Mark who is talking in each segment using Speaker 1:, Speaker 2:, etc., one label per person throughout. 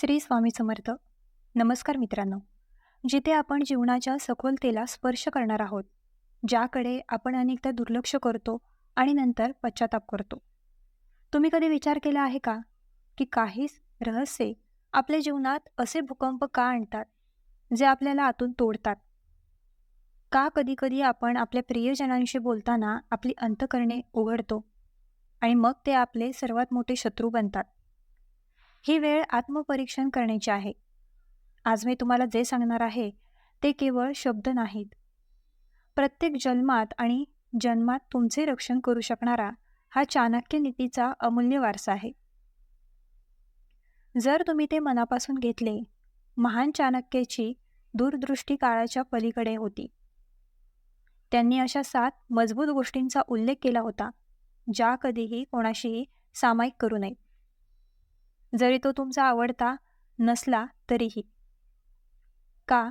Speaker 1: श्री स्वामी समर्थ. नमस्कार मित्रांनो. जिथे आपण जीवनाच्या सखोलतेला स्पर्श करणार आहोत, ज्याकडे आपण अनेकदा दुर्लक्ष करतो आणि नंतर पश्चाताप करतो. तुम्ही कधी विचार केला आहे का, की काही रहस्ये आपल्या जीवनात असे भूकंप का आणतात, जे आपल्याला आतून तोडतात? का कधी-कधी आपण आपल्या प्रियजनांशी बोलताना आपली अंतःकरणे उघडतो आणि मग ते आपले सर्वात मोठे शत्रू बनतात? ही वेळ आत्मपरीक्षण करण्याची आहे. आज मी तुम्हाला जे सांगणार आहे ते केवळ शब्द नाहीत. प्रत्येक जन्मात आणि जन्मात तुमचे रक्षण करू शकणारा हा चाणक्य नीतीचा अमूल्य वारसा आहे. जर तुम्ही ते मनापासून घेतले, महान चाणक्याची दूरदृष्टी काळाच्या पलीकडे होती. त्यांनी अशा 7 मजबूत गोष्टींचा उल्लेख केला होता, ज्या कधीही कोणाशीही सामायिक करू नये. जरी तो तुमचा आवडता नसला तरीही. का?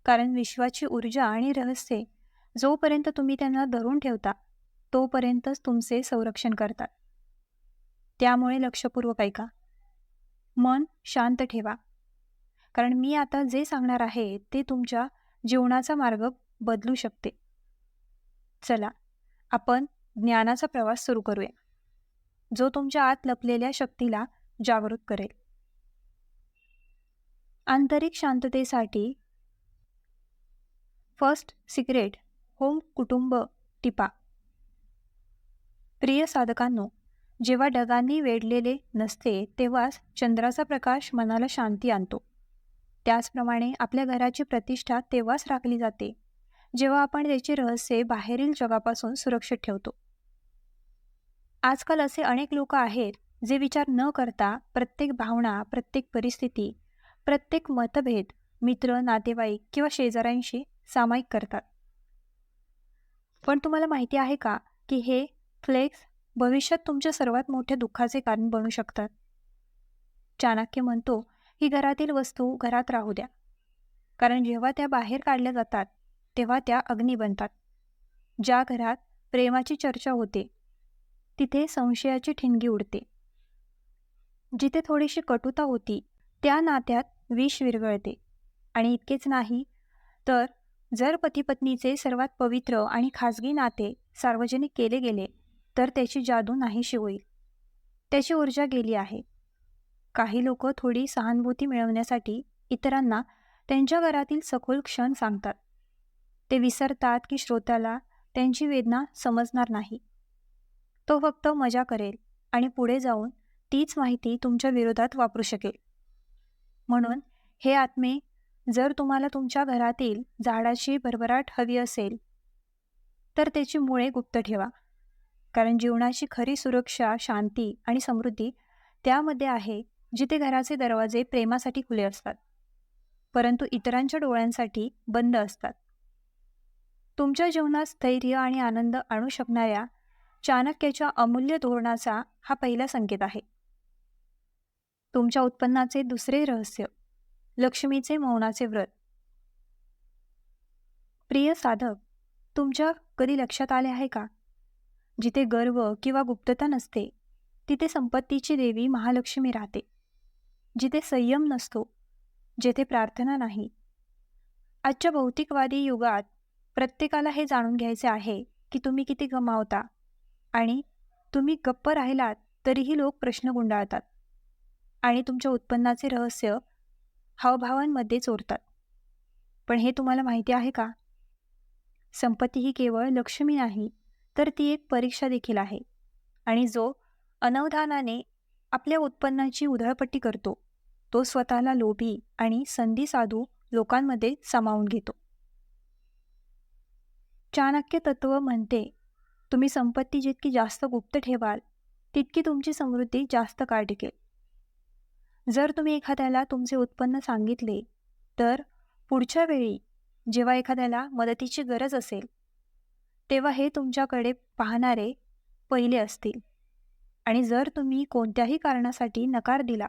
Speaker 1: कारण विश्वाची ऊर्जा आणि रहस्ये जोपर्यंत तुम्ही त्यांना धरून ठेवता, तोपर्यंतच तुमचे संरक्षण करतात. त्यामुळे लक्षपूर्वक ऐका. मन शांत ठेवा. कारण मी आता जे सांगणार आहे ते तुमच्या जीवनाचा मार्ग बदलू शकते. चला, आपण ज्ञानाचा प्रवास सुरू करूया, जो तुमच्या आत लपलेल्या शक्तीला जागृत करेल. आंतरिक शांततेसाठी फर्स्ट सिक्रेट होम कुटुंब टिपा. प्रिय साधकांनो, जेव्हा ढगांनी वेढलेले नसते तेव्हाच चंद्राचा प्रकाश मनाला शांती आणतो. त्याचप्रमाणे आपल्या घराची प्रतिष्ठा तेव्हाच राखली जाते जेव्हा आपण त्याची रहस्ये बाहेरील जगापासून सुरक्षित ठेवतो. आजकाल असे अनेक लोक आहेत जे विचार न करता प्रत्येक भावना, प्रत्येक परिस्थिती, प्रत्येक मतभेद मित्र, नातेवाईक किंवा शेजाऱ्यांशी सामायिक करतात. पण तुम्हाला माहिती आहे का की हे फ्लेक्स भविष्यात तुमच्या सर्वात मोठ्या दुःखाचे कारण बनू शकतात? चाणक्य म्हणतो की घरातील वस्तू घरात राहू द्या, कारण जेव्हा त्या बाहेर काढल्या जातात तेव्हा त्या अग्नी बनतात. ज्या घरात प्रेमाची चर्चा होते तिथे संशयाची ठिणगी उडते. जिथे थोडीशी कटुता होती त्या नात्यात विष विरघळते. आणि इतकेच नाही, तर जर पती-पत्नीचे सर्वात पवित्र आणि खाजगी नाते सार्वजनिक केले गेले तर त्याची जादू नाहीशी होईल. त्याची ऊर्जा गेली आहे. काही लोक थोडी सहानुभूती मिळवण्यासाठी इतरांना त्यांच्या घरातील सखोल क्षण सांगतात. ते विसरतात की श्रोत्याला त्यांची वेदना समजणार नाही. तो फक्त मजा करेल आणि पुढे जाऊन तीच माहिती तुमच्या विरोधात वापरू शकेल. म्हणून हे आत्मे, जर तुम्हाला तुमच्या घरातील झाडाची भरभराट हवी असेल तर त्याची मुळे गुप्त ठेवा. कारण जीवनाची खरी सुरक्षा, शांती आणि समृद्धी त्यामध्ये आहे जिथे घराचे दरवाजे प्रेमासाठी खुले असतात, परंतु इतरांच्या डोळ्यांसाठी बंद असतात. तुमच्या जीवनात स्थैर्य आणि आनंद आणू शकणाऱ्या चाणक्याच्या अमूल्य धोरणाचा हा पहिला संकेत आहे. तुमच्या उत्पन्नाचे दुसरे रहस्य, लक्ष्मीचे मौनाचे व्रत. प्रिय साधक, तुमच्या कधी लक्षात आले आहे का, जिथे गर्व किंवा गुप्तता नसते तिथे संपत्तीची देवी महालक्ष्मी राहते. जिथे संयम नसतो, जेथे प्रार्थना नाही. आजच्या भौतिकवादी युगात प्रत्येकाला हे जाणून घ्यायचे आहे की तुम्ही किती गमावता, आणि तुम्ही गप्प राहिलात तरीही लोक प्रश्न गुंडाळतात आणि तुमच्या उत्पन्नाचे रहस्य हावभावांमध्ये चोरतात. पण हे तुम्हाला माहिती आहे का? संपत्ती ही केवळ लक्ष्मी नाही, तर ती एक परीक्षा देखील आहे. आणि जो अनवधानाने आपल्या उत्पन्नाची उधळपट्टी करतो तो स्वतःला लोभी आणि संधी साधू लोकांमध्ये सामावून घेतो. चाणक्य तत्व म्हणते, तुम्ही संपत्ती जितकी जास्त गुप्त ठेवाल तितकी तुमची समृद्धी जास्त काळ टिकेल. जर तुम्ही एखाद्याला तुमचे उत्पन्न सांगितले तर पुढच्या वेळी जेव्हा एखाद्याला मदतीची गरज असेल तेव्हा हे तुमच्याकडे पाहणारे पहिले असतील. आणि जर तुम्ही कोणत्याही कारणासाठी नकार दिला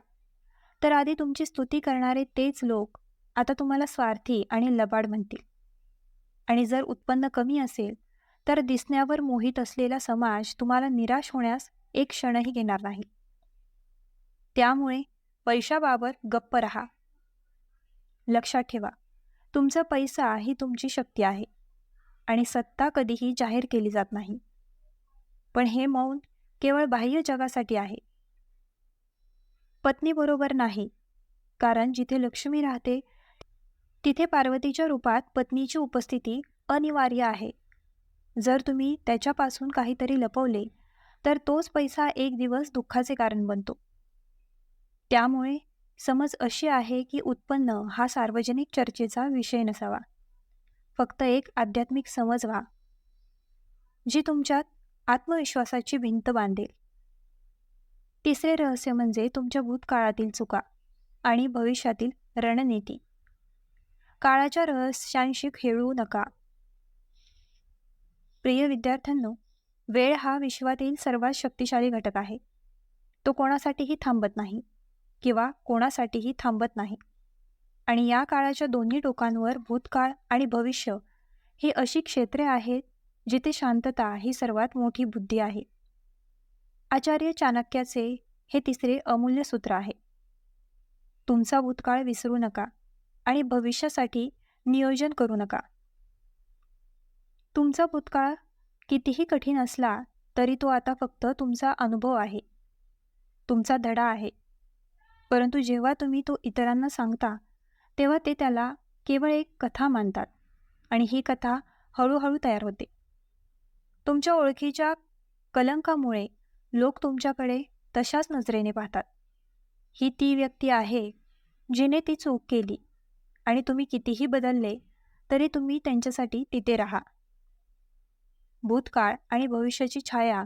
Speaker 1: तर आधी तुमची स्तुती करणारे तेच लोक आता तुम्हाला स्वार्थी आणि लबाड म्हणतील. आणि जर उत्पन्न कमी असेल तर दिसण्यावर मोहित असलेला समाज तुम्हाला निराश होण्यास एक क्षणही घेणार नाही. त्यामुळे पैशाबाबत गप्प राहा. लक्षात ठेवा, तुमचा पैसा ही तुमची शक्ती आहे आणि सत्ता कधीही जाहीर केली जात नाही. पण हे मौन केवळ बाह्य जगासाठी आहे. पत्नीबरोबर नाही, कारण जिथे लक्ष्मी राहते तिथे पार्वतीच्या रूपात पत्नीची उपस्थिती अनिवार्य आहे. जर तुम्ही त्याच्यापासून काहीतरी लपवले तर तोच पैसा एक दिवस दुःखाचे कारण बनतो. त्यामुळे समज अशी आहे की उत्पन्न हा सार्वजनिक चर्चेचा विषय नसावा. फक्त एक आध्यात्मिक समज व्हा, जी तुमच्यात आत्मविश्वासाची भिंत बांधेल. तिसरे रहस्य म्हणजे तुमच्या भूतकाळातील चुका आणि भविष्यातील रणनीती. काळाच्या रहस्यांशी खेळू नका. प्रिय विद्यार्थ्यांनो, वेळ हा विश्वातील सर्वात शक्तिशाली घटक आहे. तो कोणासाठीही थांबत नाही किंवा कोणासाठीही थांबत नाही. आणि या काळाच्या दोन्ही टोकांवर भूतकाळ आणि भविष्य ही अशी क्षेत्रे आहेत जिथे शांतता ही सर्वात मोठी बुद्धी आहे. आचार्य चाणक्याचे हे तिसरे अमूल्य सूत्र आहे. तुमचा भूतकाळ विसरू नका आणि भविष्यासाठी नियोजन करू नका. तुमचा भूतकाळ कितीही कठीण असला तरी तो आता फक्त तुमचा अनुभव आहे, तुमचा धडा आहे. परंतु जेव्हा तुम्ही तो इतरांना सांगता तेव्हा ते त्याला केवळ एक कथा मानतात आणि ही कथा हळूहळू तयार होते. तुमच्या ओळखीच्या कलंकामुळे लोक तुमच्याकडे तशाच नजरेने पाहतात. ही ती व्यक्ती आहे जिने ती चूक केली आणि तुम्ही कितीही बदलले तरी तुम्ही त्यांच्यासाठी तिथे राहा. भूतकाळ आणि भविष्याची छाया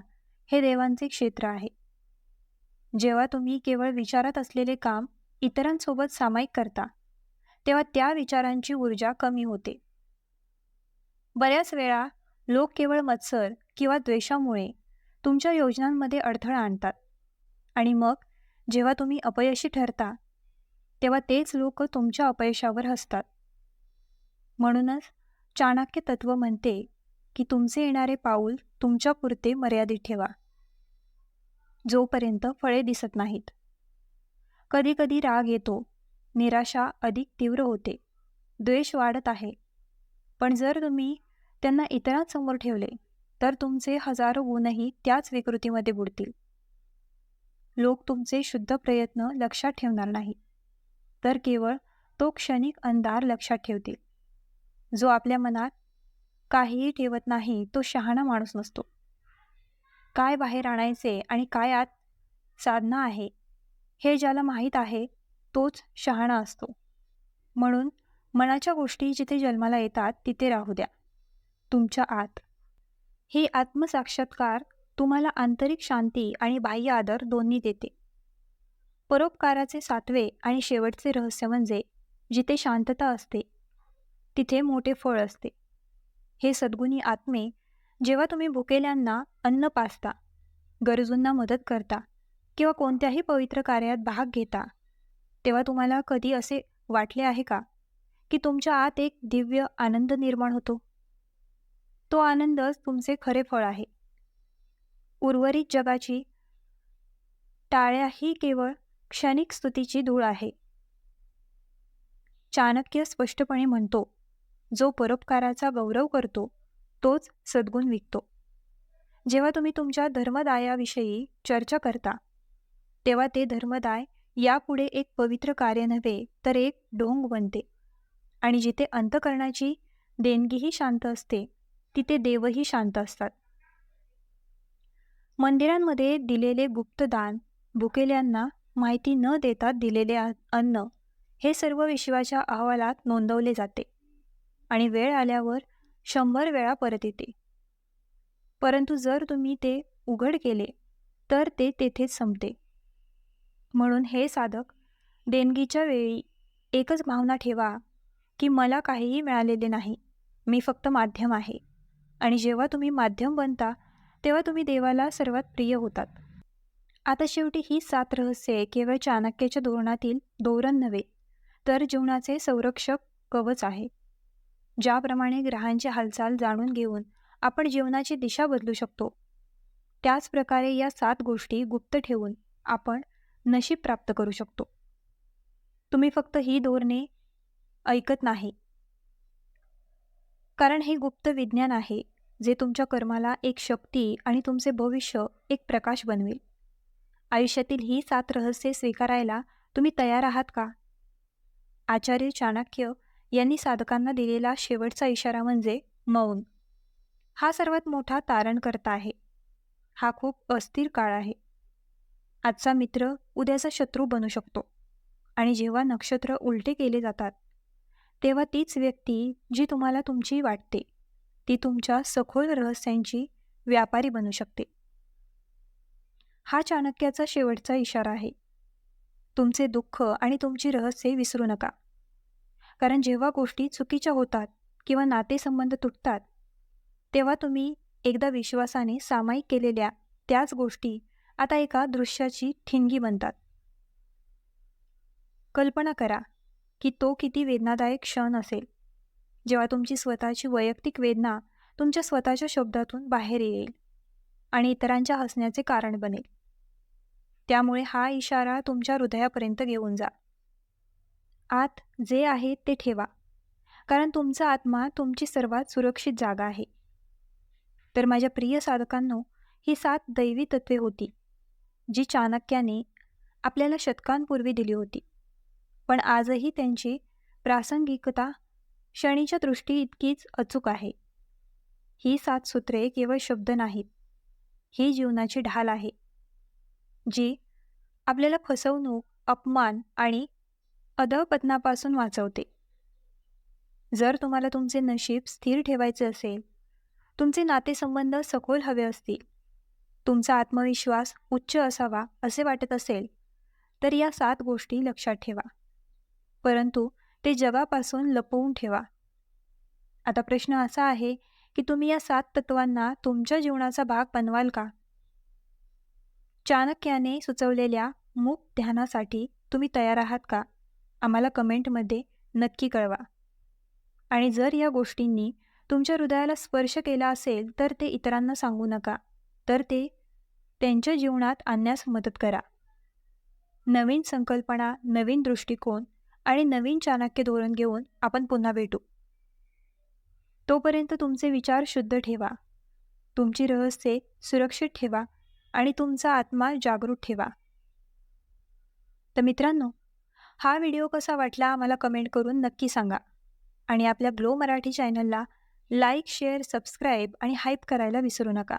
Speaker 1: हे देवांचे क्षेत्र आहे. जेव्हा तुम्ही केवळ विचारात असलेले काम इतरांसोबत सामायिक करता तेव्हा त्या विचारांची ऊर्जा कमी होते. बऱ्याच वेळा लोक केवळ मत्सर किंवा द्वेषामुळे तुमच्या योजनांमध्ये अडथळा आणतात आणि मग जेव्हा तुम्ही अपयशी ठरता तेव्हा तेच लोक तुमच्या अपयशावर हसतात. म्हणूनच चाणक्य तत्व म्हणते की तुमचे येणारे पाऊल तुमच्यापुरते मर्यादित ठेवा, जोपर्यंत फळे दिसत नाहीत. कधीकधी राग येतो, निराशा अधिक तीव्र होते, द्वेष वाढत आहे. पण जर तुम्ही त्यांना इतरांसमोर ठेवले तर तुमचे हजारो गुणही त्याच विकृतीमध्ये बुडतील. लोक तुमचे शुद्ध प्रयत्न लक्षात ठेवणार नाही, तर केवळ तो क्षणिक अंधार लक्षात ठेवतील. जो आपल्या मनात काहीही ठेवत नाही तो शहाणा माणूस नसतो. काय बाहेर आणायचे आणि काय आत साधना आहे हे ज्याला माहीत आहे तोच शहाणा असतो. म्हणून मनाच्या गोष्टी जिथे जन्माला येतात तिथे राहू द्या, तुमच्या आत. ही आत्मसाक्षात्कार तुम्हाला आंतरिक शांती आणि बाह्य आदर दोन्ही देते. परोपकाराचे सातवे आणि शेवटचे रहस्य म्हणजे जिथे शांतता असते तिथे मोठे फळ असते. हे सद्गुणी आत्मे, जेव्हा तुम्ही भुकेल्यांना अन्न पाजता, गरजूंना मदत करता किंवा कोणत्याही पवित्र कार्यात भाग घेता तेव्हा तुम्हाला कधी असे वाटले आहे का की तुमच्या आत एक दिव्य आनंद निर्माण होतो? तो आनंदच तुमचे खरे फळ आहे. उर्वरित जगाची टाळ्या ही केवळ क्षणिक स्तुतीची धूळ आहे. चाणक्य स्पष्टपणे म्हणतो, जो परोपकाराचा गौरव करतो तोच सद्गुण विकतो. जेव्हा तुम्ही तुमच्या धर्मदायाविषयी चर्चा करता तेव्हा ते धर्मदाय यापुढे एक पवित्र कार्य नव्हे तर एक ढोंग बनते. आणि जिथे अंतःकरणाची देणगीही शांत असते तिथे देवही शांत असतात. मंदिरांमध्ये दिलेले गुप्तदान, भुकेल्यांना माहिती न देता दिलेले अन्न हे सर्व विश्वाच्या अहवालात नोंदवले जाते आणि वेळ आल्यावर 100 वेळा परत येते. परंतु जर तुम्ही ते उघड केले तर ते तेथेच संपते. म्हणून हे साधक, देणगीच्या वेळी एकच भावना ठेवा की मला काहीही मिळालेले नाही, मी फक्त माध्यम आहे. आणि जेव्हा तुम्ही माध्यम बनता तेव्हा तुम्ही देवाला सर्वात प्रिय होतात. आता शेवटी ही 7 रहस्ये केवळ चाणक्याच्या धोरणातील धोरण नव्हे तर जीवनाचे संरक्षक कवच आहे. ज्याप्रमाणे ग्रहांची हालचाल जाणून घेऊन आपण जीवनाची दिशा बदलू शकतो, त्याच प्रकारे या 7 गोष्टी गुप्त ठेवून आपण नशीब प्राप्त करू शकतो. तुम्ही फक्त ही धोरणे ऐकत नाही, कारण हे गुप्त विज्ञान आहे, जे तुमच्या कर्माला एक शक्ती आणि तुमचे भविष्य एक प्रकाश बनवेल. आयुष्यातील ही 7 रहस्ये स्वीकारायला तुम्ही तयार आहात का? आचार्य चाणक्य यांनी साधकांना दिलेला शेवटचा इशारा म्हणजे मौन. हा सर्वात मोठा तारणकर्ता आहे. हा खूप अस्थिर काळ आहे. आजचा मित्र उद्याचा शत्रू बनू शकतो. आणि जेव्हा नक्षत्र उलटे केले जातात, तेव्हा तीच व्यक्ती जी तुम्हाला तुमची वाटते, ती तुमच्या सखोल रहस्यांची व्यापारी बनू शकते. हा चाणक्याचा शेवटचा इशारा आहे. तुमचे दुःख आणि तुमची रहस्ये विसरू नका. कारण जेव्हा गोष्टी चुकीच्या होतात किंवा नातेसंबंध तुटतात, तेव्हा तुम्ही एकदा विश्वासाने सामायिक केलेल्या त्याच गोष्टी आता एका दृश्याची ठिणगी बनतात. कल्पना करा की तो किती वेदनादायक क्षण असेल, जेव्हा तुमची स्वतःची वैयक्तिक वेदना तुमच्या स्वतःच्या शब्दातून बाहेर येईल आणि इतरांच्या हसण्याचे कारण बनेल. त्यामुळे हा इशारा तुमच्या हृदयापर्यंत घेऊन जा. आत जे आहे ते ठेवा, कारण तुमचा आत्मा तुमची सर्वात सुरक्षित जागा आहे. तर माझ्या प्रिय साधकांनो, ही 7 दैवी तत्वे होती, जी चाणक्याने आपल्याला शतकांपूर्वी दिली होती. पण आजही त्यांची प्रासंगिकता क्षणीच्या दृष्टी इतकीच अचूक आहे. ही 7 सूत्रे केवळ शब्द नाहीत, ही जीवनाची ढाल आहे, जी आपल्याला फसवणूक, अपमान आणि अधःपतनापासून वाचवते. जर तुम्हाला तुमचे नशीब स्थिर ठेवायचे असेल, तुमचे नातेसंबंध सखोल हवे असतील, तुमचा आत्मविश्वास उच्च असावा असे वाटत असेल, तर या 7 गोष्टी लक्षात ठेवा. परंतु ते जगापासून लपवून ठेवा. आता प्रश्न असा आहे की तुम्ही या 7 तत्वांना तुमच्या जीवनाचा भाग बनवाल का? चाणक्याने सुचवलेल्या मूक ध्यानासाठी तुम्ही तयार आहात का? आम्हाला कमेंटमध्ये नक्की कळवा. आणि जर या गोष्टींनी तुमच्या हृदयाला स्पर्श केला असेल, तर ते इतरांना सांगू नका, तर ते त्यांच्या जीवनात आणण्यास मदत करा. नवीन संकल्पना, नवीन दृष्टिकोन आणि नवीन चाणक्य धोरण घेऊन आपण पुन्हा भेटू. तोपर्यंत तुमचे विचार शुद्ध ठेवा, तुमची रहस्ये सुरक्षित ठेवा आणि तुमचा आत्मा जागृत ठेवा. तर मित्रांनो, हा व्हिडिओ कसा वाटला आम्हाला कमेंट करून नक्की सांगा. आणि आपल्या ग्लो मराठी चॅनलला लाईक, शेअर, सबस्क्राईब आणि हाईप करायला विसरू नका.